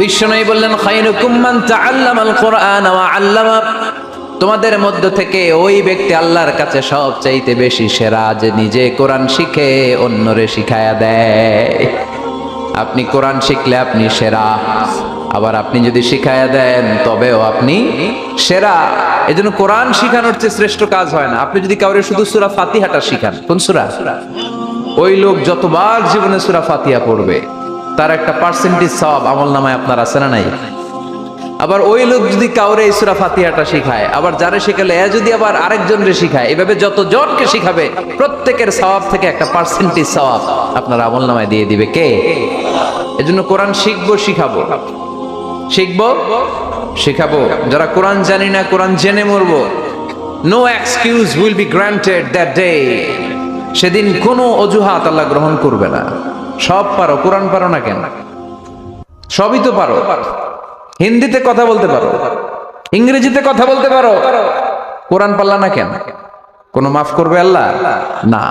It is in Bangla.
বিশ্বনবী বললেন খায়রুকুম মান তাআল্লামাল কুরআন ওয়া আল্লামা, তোমাদের মধ্য থেকে ওই ব্যক্তি আল্লাহর কাছে সবচাইতে বেশি সেরা যে নিজে কোরআন শিখে অন্যরে শিখায়া দেয়। আপনি কোরআন শিখলে আপনি সেরা, আবার আপনি যদি শিখায়া দেন তবেও আপনি সেরা। এজন্য কোরআন শিখানোর চেয়ে শ্রেষ্ঠ কাজ হয় না। আপনি যদি কাউরে শুধু সূরা ফাতিহাটা শিখান, কোন সূরা, ওই লোক যতবার জীবনে সূরা ফাতিহা পড়বে তার একটা পার্সেন্টেজ সওয়াব আমলনামায় আপনার আছে না নাই? আবার ওই লোক যদি কাউরে এই সূরা ফাতিহাটা শিখায়, আবার যারে শিখালে এ যদি আবার আরেকজনরে শিখায়, এভাবে যতজনকে শিখাবে প্রত্যেকের সওয়াব থেকে একটা পার্সেন্টেজ সওয়াব আপনার আমলনামায় দিয়ে দিবে কে? এজন্য কোরআন শিখবো, শিখাবো, শিখবো, শিখাবো। যারা কোরআন জানি না, কোরআন জেনে মরবো। No excuse will be granted that day. সেদিন কোনো অজুহাত আল্লাহ গ্রহণ করবে না। সব পারো, কোরআন পারো না কেন? সবই তো পারো। হিন্দিতে কথা বলতে পারো, ইংরেজিতে কথা বলতে পারো, কোরআন পারলা না কেন? কোনো মাফ করবে আল্লাহ? না।